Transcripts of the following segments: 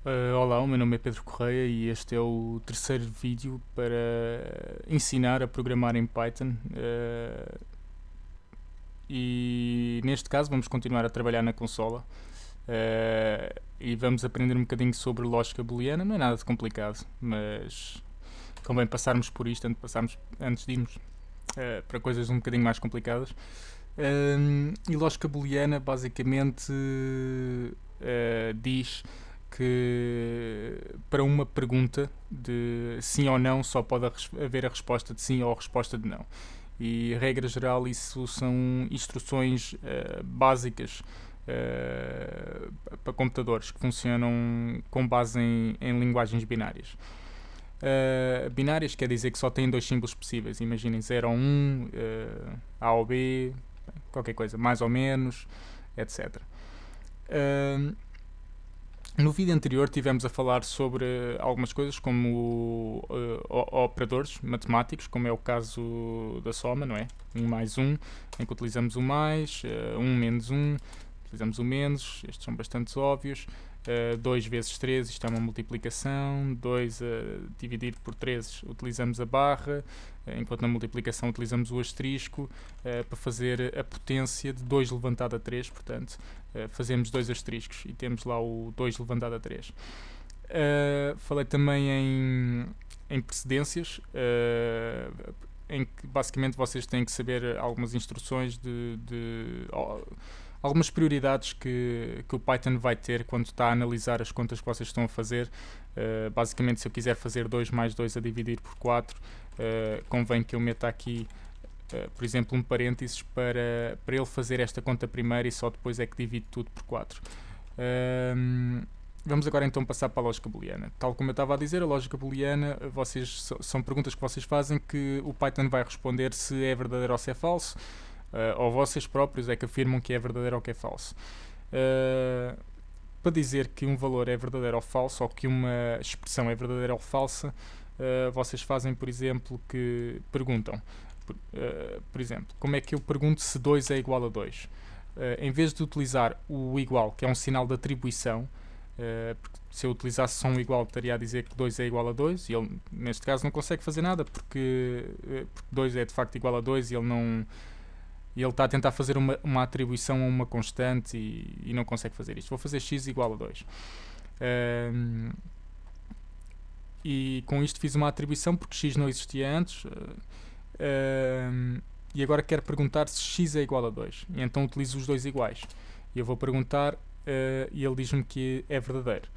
Olá, o meu nome é Pedro Correia e este é o terceiro vídeo para ensinar a programar em Python. E neste caso vamos continuar a trabalhar na consola e vamos aprender um bocadinho sobre lógica booleana. Não é nada de complicado, mas convém passarmos por isto antes de irmos para coisas um bocadinho mais complicadas. E lógica booleana basicamente diz que para uma pergunta de sim ou não só pode haver a resposta de sim ou a resposta de não. E, regra geral, isso são instruções básicas para computadores que funcionam com base em linguagens binárias. Binárias quer dizer que só têm dois símbolos possíveis. Imaginem 0 ou 1, A ou B, qualquer coisa, mais ou menos, etc. No vídeo anterior tivemos a falar sobre algumas coisas como operadores matemáticos, como é o caso da soma, não é? 1 mais 1, em que utilizamos o mais, 1 menos 1, utilizamos o menos, estes são bastante óbvios. 2 vezes 3, isto é uma multiplicação, 2 dividido por 3 utilizamos a barra, enquanto na multiplicação utilizamos o asterisco para fazer a potência de 2 levantado a 3, portanto fazemos 2 asteriscos e temos lá o 2 levantado a 3. Falei também em precedências, em que basicamente vocês têm que saber algumas instruções algumas prioridades que o Python vai ter quando está a analisar as contas que vocês estão a fazer. Basicamente, se eu quiser fazer 2 mais 2 a dividir por 4, convém que eu meta aqui, por exemplo, um parênteses para ele fazer esta conta primeiro e só depois é que divide tudo por 4. Vamos agora então passar para a lógica booleana. Tal como eu estava a dizer, a lógica booleana são perguntas que vocês fazem que o Python vai responder se é verdadeiro ou se é falso. Ou vocês próprios é que afirmam que é verdadeiro ou que é falso. Para dizer que um valor é verdadeiro ou falso, ou que uma expressão é verdadeira ou falsa, vocês fazem, por exemplo, que perguntam, por exemplo, como é que eu pergunto se 2 é igual a 2? Em vez de utilizar o igual, que é um sinal de atribuição, porque se eu utilizasse só um igual, estaria a dizer que 2 é igual a 2, e ele, neste caso, não consegue fazer nada, porque 2 é de facto igual a 2 e ele está a tentar fazer uma atribuição a uma constante e não consegue fazer isto. Vou fazer x igual a 2. E com isto fiz uma atribuição porque x não existia antes. E agora quero perguntar se x é igual a 2. E então utilizo os dois iguais. E eu vou perguntar e ele diz-me que é verdadeiro.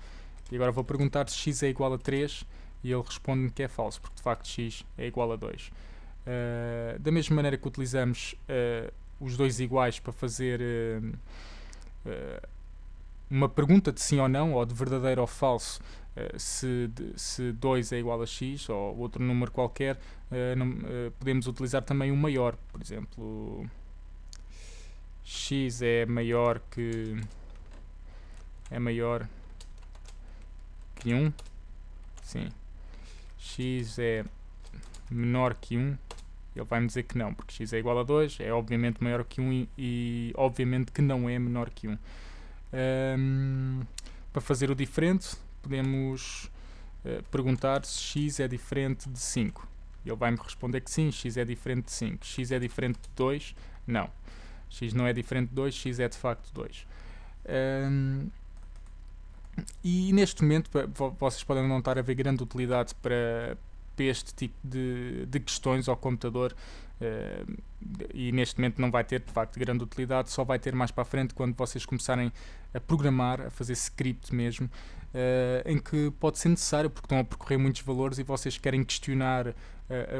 E agora vou perguntar se x é igual a 3 e ele responde-me que é falso, porque de facto x é igual a 2. Da mesma maneira que utilizamos os dois iguais para fazer uma pergunta de sim ou não, ou de verdadeiro ou falso, se 2 é igual a x ou outro número qualquer, podemos utilizar também o maior. Por exemplo, x é maior que 1. Sim. X é menor que 1. Ele vai-me dizer que não, porque x é igual a 2, é obviamente maior que 1 e obviamente que não é menor que 1. Para fazer o diferente, podemos perguntar se x é diferente de 5. Ele vai-me responder que sim, x é diferente de 5. X é diferente de 2? Não. X não é diferente de 2, x é de facto 2. E neste momento, vocês podem não estar a ver grande utilidade para este tipo de questões ao computador, e neste momento não vai ter de facto grande utilidade, só vai ter mais para a frente quando vocês começarem a programar, a fazer script mesmo, em que pode ser necessário porque estão a percorrer muitos valores e vocês querem questionar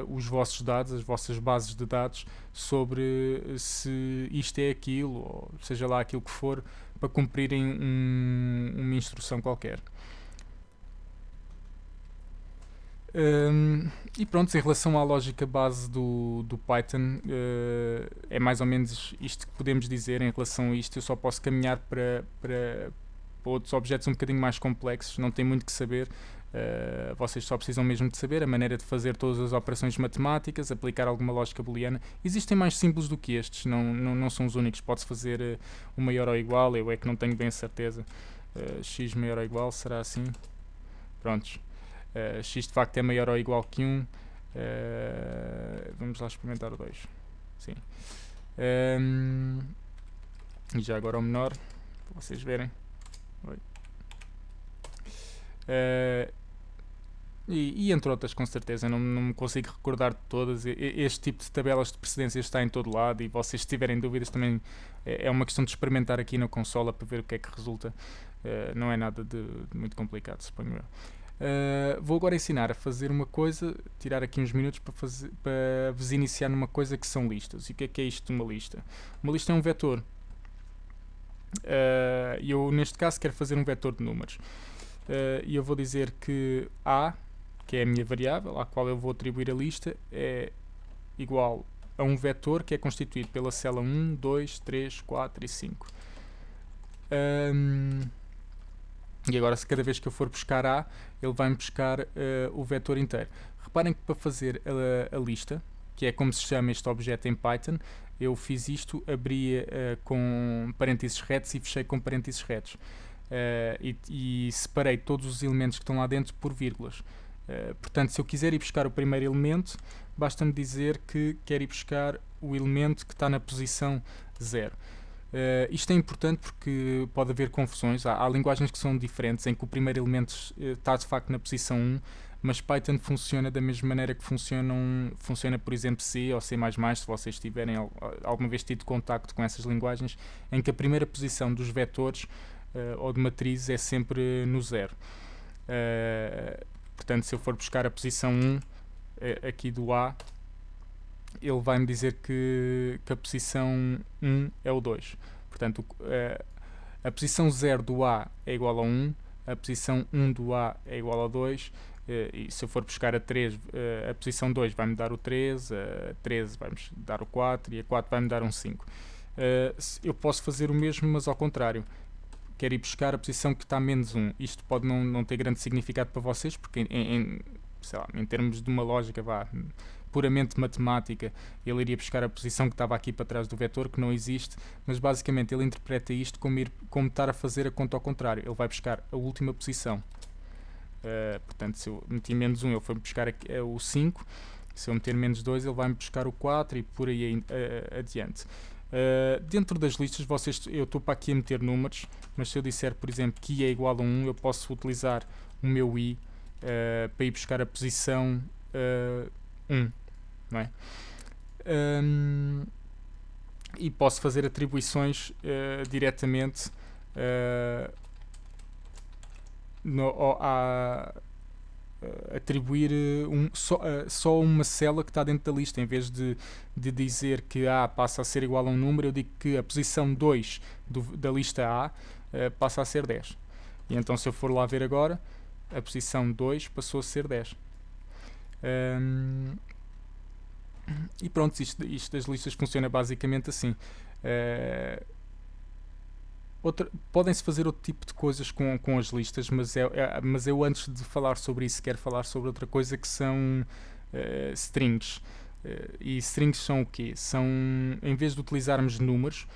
os vossos dados, as vossas bases de dados, sobre se isto é aquilo, ou seja lá aquilo que for, para cumprirem uma instrução qualquer. E pronto, em relação à lógica base do Python, é mais ou menos isto que podemos dizer em relação a isto. Eu só posso caminhar para outros objetos um bocadinho mais complexos, não tem muito que saber. Vocês só precisam mesmo de saber a maneira de fazer todas as operações matemáticas, aplicar alguma lógica booleana. Existem mais símbolos do que estes, não são os únicos. Pode-se fazer o maior ou igual, eu é que não tenho bem a certeza. x maior ou igual, será assim? Prontos. X de facto é maior ou igual que 1. Vamos lá experimentar o 2. Sim. E já agora o menor, para vocês verem. E entre outras, com certeza, não me consigo recordar de todas. Este tipo de tabelas de precedência está em todo lado, e vocês, se tiverem dúvidas, também é uma questão de experimentar aqui na consola para ver o que é que resulta. Não é nada de muito complicado, suponho eu. Vou agora ensinar a fazer uma coisa, tirar aqui uns minutos para vos iniciar numa coisa que são listas. E o que é isto de uma lista? Uma lista é um vetor. Eu, neste caso, quero fazer um vetor de números. E eu vou dizer que A, que é a minha variável, à qual eu vou atribuir a lista, é igual a um vetor que é constituído pela célula 1, 2, 3, 4 e 5. E agora, se cada vez que eu for buscar A, ele vai-me buscar o vetor inteiro. Reparem que para fazer a lista, que é como se chama este objeto em Python, eu fiz isto, abri com parênteses retos e fechei com parênteses retos. E separei todos os elementos que estão lá dentro por vírgulas. Portanto, se eu quiser ir buscar o primeiro elemento, basta-me dizer que quero ir buscar o elemento que está na posição 0. Isto é importante porque pode haver confusões. Há linguagens que são diferentes, em que o primeiro elemento está de facto na posição 1, mas Python funciona da mesma maneira que funciona, por exemplo, C ou C++, se vocês tiverem alguma vez tido contacto com essas linguagens, em que a primeira posição dos vetores ou de matrizes é sempre no 0. Portanto, se eu for buscar a posição 1 aqui do A, ele vai-me dizer que a posição 1 é o 2. Portanto, a posição 0 do A é igual a 1, a posição 1 do A é igual a 2, e se eu for buscar a 3, a posição 2 vai-me dar o 3, a 13 vai-me dar o 4 e a 4 vai-me dar um 5. Eu posso fazer o mesmo, mas ao contrário. Quero ir buscar a posição que está menos 1. Isto pode não ter grande significado para vocês, porque sei lá, em termos de uma lógica puramente matemática, ele iria buscar a posição que estava aqui para trás do vetor, que não existe, mas basicamente ele interpreta isto como estar a fazer a conta ao contrário. Ele vai buscar a última posição. Portanto, se eu meti menos 1, ele foi buscar o 5. Se eu meter menos 2, ele vai-me buscar o 4 e por aí adiante. Dentro das listas, eu estou para aqui a meter números, mas se eu disser, por exemplo, que i é igual a 1, eu posso utilizar o meu i para ir buscar a posição 1, não é? E posso fazer atribuições diretamente atribuir só uma célula que está dentro da lista. Em vez de dizer que A passa a ser igual a um número, eu digo que a posição 2 da lista A passa a ser 10. E então, se eu for lá ver agora, a posição 2 passou a ser 10. E pronto, isto das listas funciona basicamente assim. Podem-se fazer outro tipo de coisas com as listas, mas eu antes de falar sobre isso quero falar sobre outra coisa, que são strings. E strings são o quê? Em vez de utilizarmos números,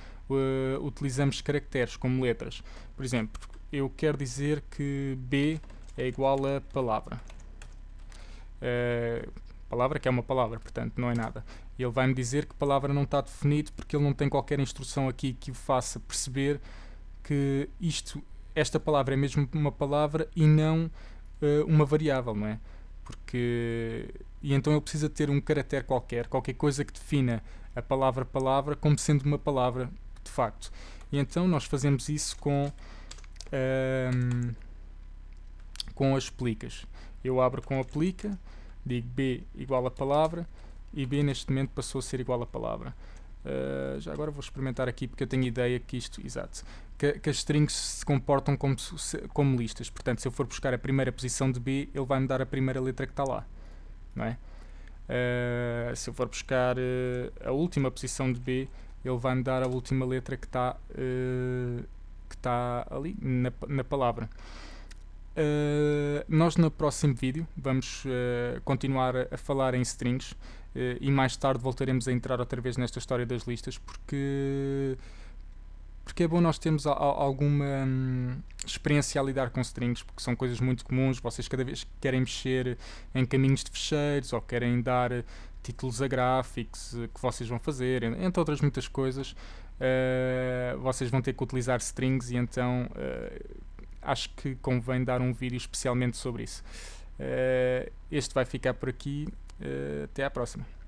utilizamos caracteres como letras. Por exemplo, eu quero dizer que B é igual a palavra. Palavra que é uma palavra, portanto não é nada. Ele vai-me dizer que palavra não está definido porque ele não tem qualquer instrução aqui que o faça perceber que esta palavra é mesmo uma palavra e não uma variável, não é? E então ele precisa ter um caractere qualquer coisa que defina a palavra como sendo uma palavra de facto. E então nós fazemos isso com as explicas. Eu abro com aplica, digo B igual a palavra, e B neste momento passou a ser igual a palavra. Já agora vou experimentar aqui porque eu tenho ideia que que as strings se comportam como listas. Portanto, se eu for buscar a primeira posição de B, ele vai me dar a primeira letra que está lá, não é? Se eu for buscar a última posição de B, ele vai me dar a última letra que está ali na palavra. Nós no próximo vídeo vamos continuar a falar em strings e mais tarde voltaremos a entrar outra vez nesta história das listas, porque porque é bom nós termos alguma experiência a lidar com strings, porque são coisas muito comuns. Vocês cada vez que querem mexer em caminhos de fecheiros ou querem dar títulos a gráficos que vocês vão fazer, entre outras muitas coisas, vocês vão ter que utilizar strings, e então acho que convém dar um vídeo especialmente sobre isso. Este vai ficar por aqui. Até à próxima.